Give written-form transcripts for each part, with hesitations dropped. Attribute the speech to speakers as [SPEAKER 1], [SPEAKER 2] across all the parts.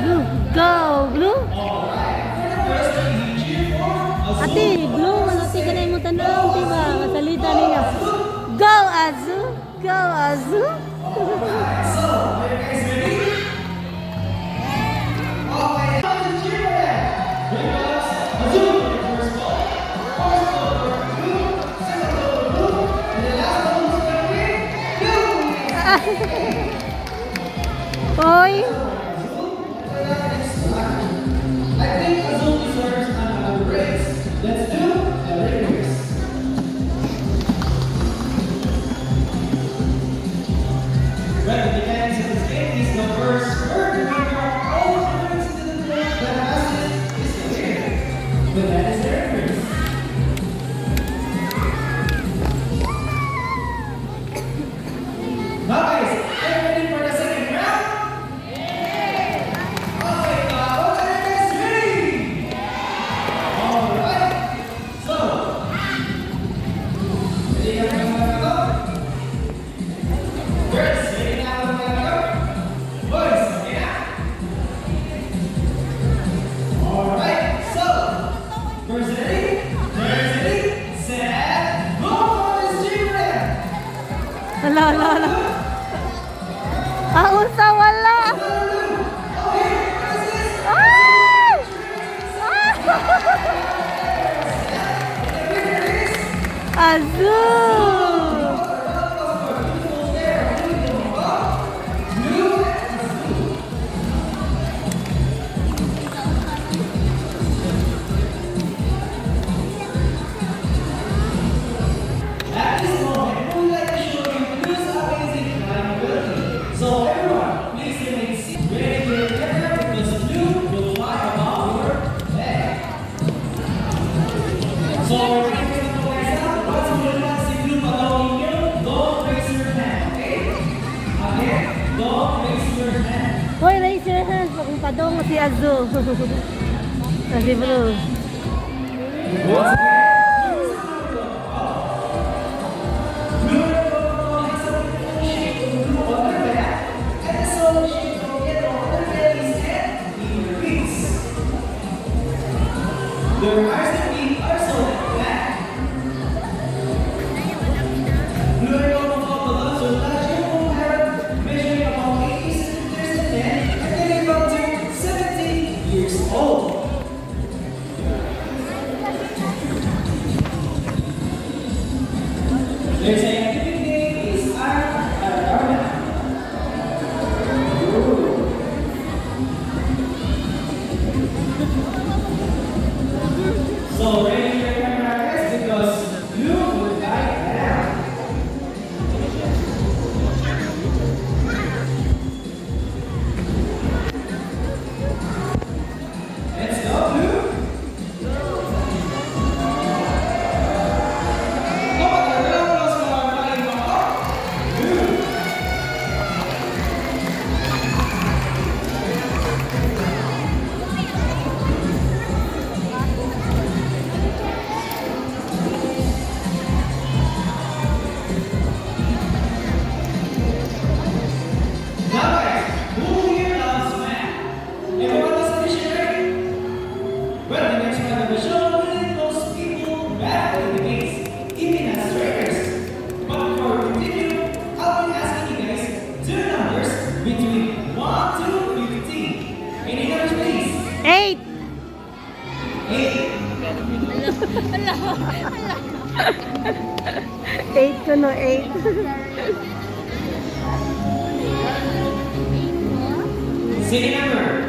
[SPEAKER 1] blue. Go, blue. Ate, blue. Ate ka na yung tanong, diba? Masalita niya. Go, Azu. Go, Azu. Hoy. Ala. Unsa wala. Ay! Azul. Hoy, raise your hands. Kung padong si Azul. Si Blue. Eight ko no, 8.
[SPEAKER 2] City number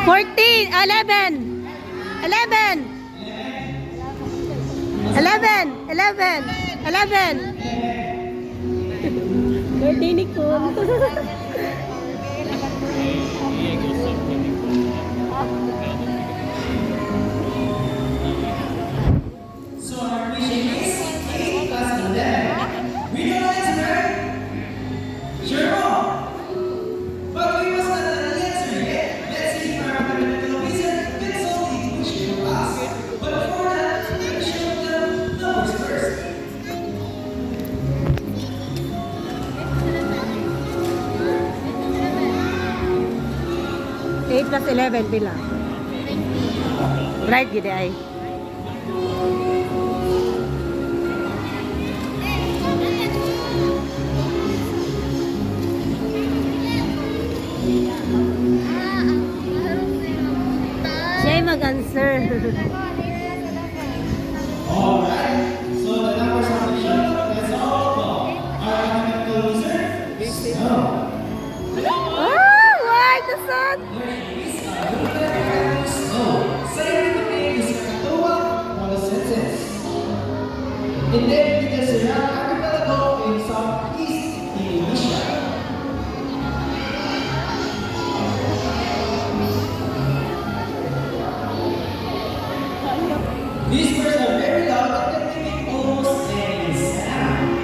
[SPEAKER 1] 14, 11. 11. 11. 11. 11. Birthday ni Kun.
[SPEAKER 2] So our question is 8 plus 11. We know the answer. Sure wrong. But we must not know the answer yet. Let's see if our mathematical wizard can solve the equation for us. But before that, let me show the numbers first.
[SPEAKER 1] 8 plus 11, pila. Right, gede ay. Siya ay mag-answer.
[SPEAKER 2] Alright, so the numbers on the show, that's all of them. Our mathematical loser is no.
[SPEAKER 1] Ah, why the sun?
[SPEAKER 2] So, say the name is Katawa on the sentence. And then because the archipelago in Southeast Indonesia. These words are very loud and can make almost any sound.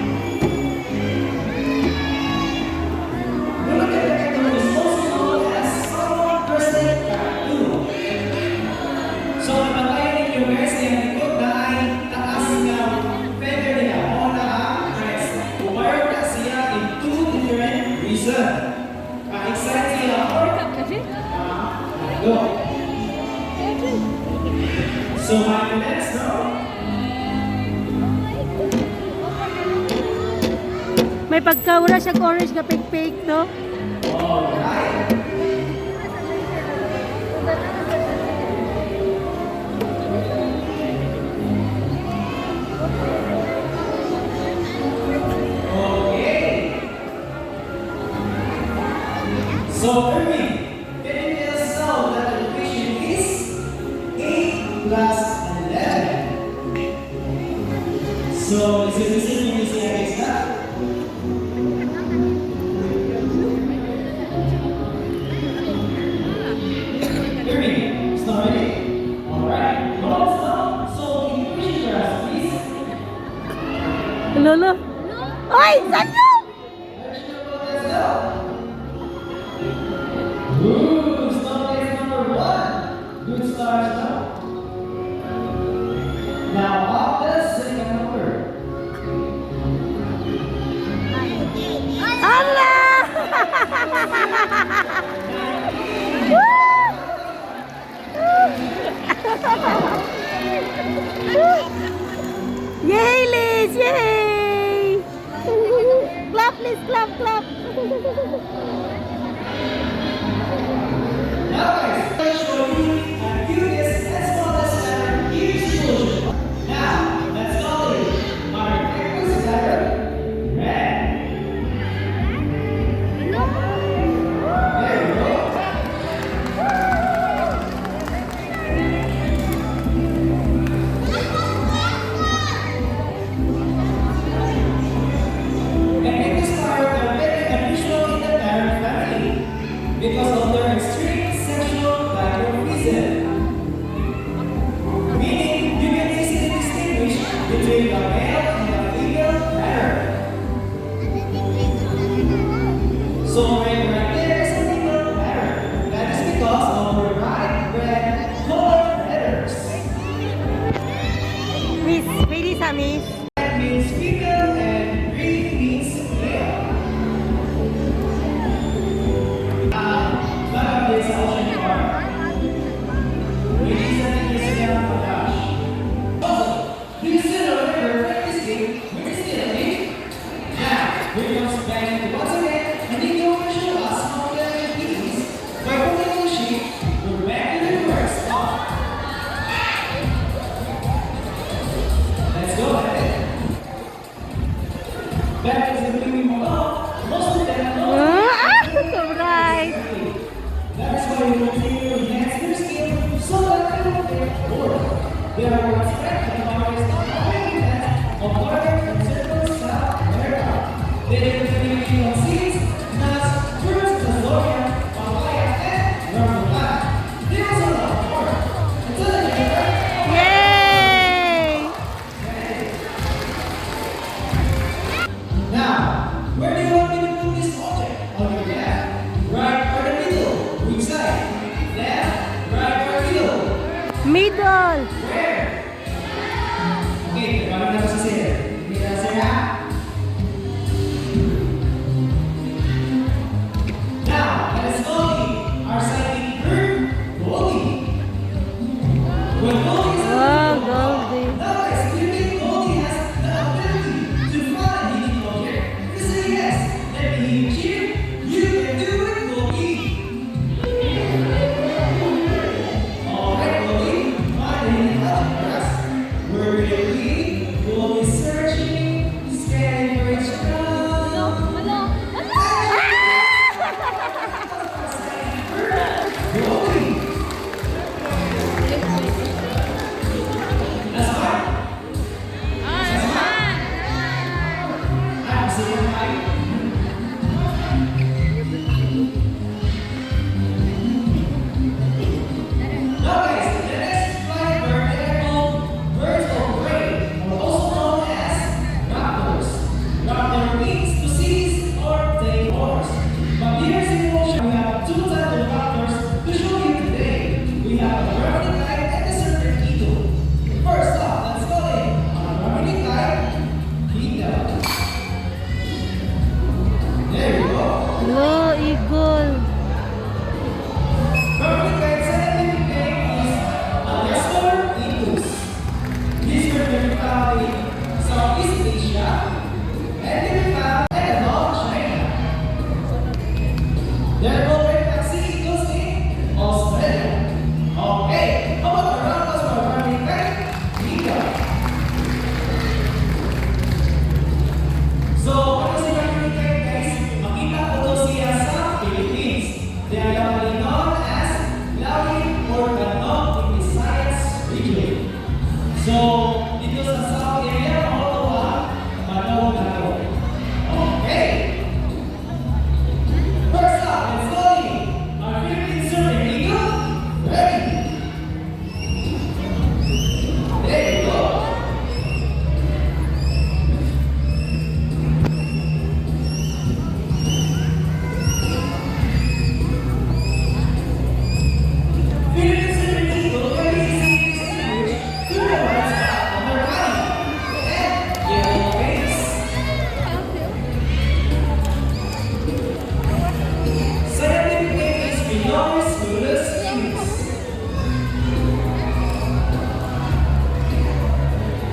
[SPEAKER 2] Look at the cartoon is also known as someone person cartoon. So, ang pagkain ninyo guys ay ang likod na ay taas ng feather nila o na ang crest. Umayroon na siya in two different reasons. Excited sila or go. So, my next now.
[SPEAKER 1] May pagkaura siya orange ka fake no?
[SPEAKER 2] Alright. Okay. So, Irving, can you tell us now that the equation is 8 plus 11? So, is it the same thing as the x now? Irving, it's not ready? Alright. No, it's not. So, can you push it for us, please?
[SPEAKER 1] Lolo? Ay, saan yun?
[SPEAKER 2] Let's go. Ooh, stop is number 1. Good start now. Now, up the second number.
[SPEAKER 1] Allah! Yay, Liz! Yay! Clap, Liz! Clap, clap!
[SPEAKER 2] Now, guys, let's show you a curious as well as our huge solution. Now, let's call it our breakfast letter red. There we go. And it is part of very unusual in the parent family because of their extreme sexual dimorphism. Meaning, you can easily distinguish between the male and the female parent. So, right there is a female parent. That is because of her bright red colored letters.
[SPEAKER 1] Miss, pwede sa Miss.
[SPEAKER 2] Red means female and green means male. Baka din sa ocean park. Ladies and gentlemen, Prakash. Also, do you still remember practicing with stealing? Now, we're going to spend once again, and if you want to show us how to do these, by putting on the sheet, we're back to the first stop. Let's go ahead. Back is the movie model. Most of them know.
[SPEAKER 1] So right.
[SPEAKER 2] That is why we continue to enhance their skill so that they will get bored. They are more expert and marvelous in having that of modern and circle South America. They will continue on seeds, nuts, fruits, Azoria, papaya, and rambutan. They also love more. Until the next time.
[SPEAKER 1] Yay!
[SPEAKER 2] Now, where do you want me to put this object? On your left, right, or the middle? Which side? Left, right, or middle?
[SPEAKER 1] Middle.
[SPEAKER 2] Where? Okay, parang na si Sir. Hindi na Sir ha? Now, let us slowly our psychic bird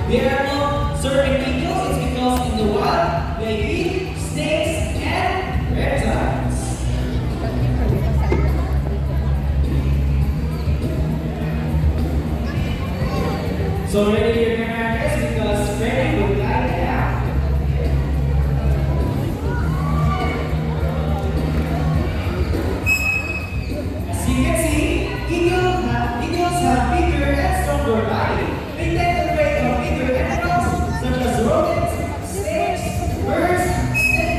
[SPEAKER 2] There are no certain eagles. It's because in the wild they eat snakes and reptiles. So ready your grandparents because Freddy will guide it out. As you can see, eagles have bigger and stronger body. They tend to prey on bigger animals such as rodents, snakes, birds, and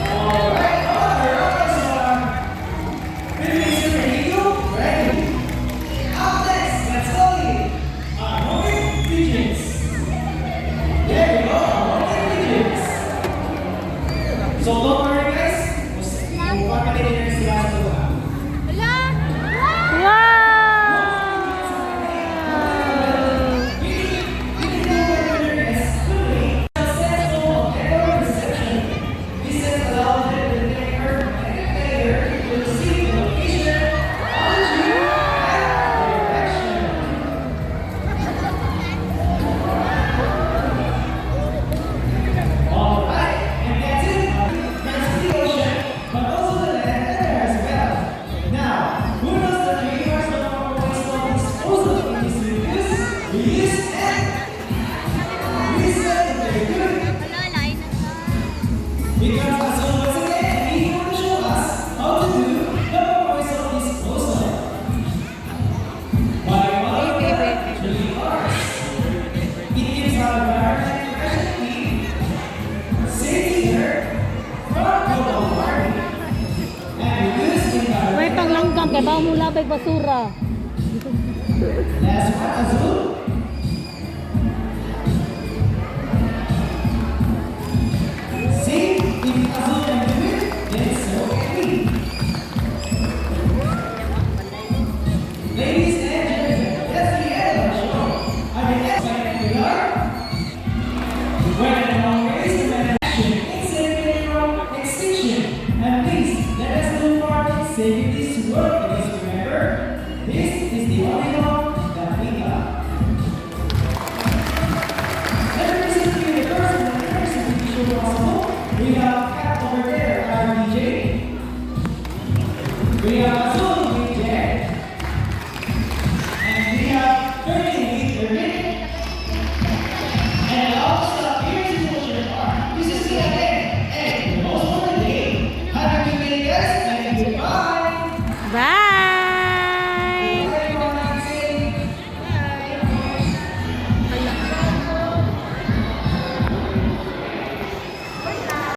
[SPEAKER 2] alright, other others are Philippine Super Eagle, ready. Up next, let's go in. Our homing pigeons. There we go, our homing pigeons. So don't worry guys, magpapalitin na sila sa lupa.
[SPEAKER 1] Wow! Because as once again, he will show us how to do the purpose of disposal. By modeling actually ours. It gives our environment efficiency, safety here, from global warming, and reduce environmental. May panglanggam kay ba mo labay basura.
[SPEAKER 2] Last one, Azul. See, if Azul can do it, then so can we. Ladies and gentlemen, that's the end of the show. At the next one, we are when an always an action is saving from extinction. And please let us do more in saving this world because remember, this is the only law that we got. Let me listen to the person that makes the show possible. We have Kat over there, our DJ. We have Azul DJ. And we have Ernie with Ernie. And also here's the Ocean Park. This is the end. And the most important day. Have a good day, guys, and goodbye.
[SPEAKER 1] Bye!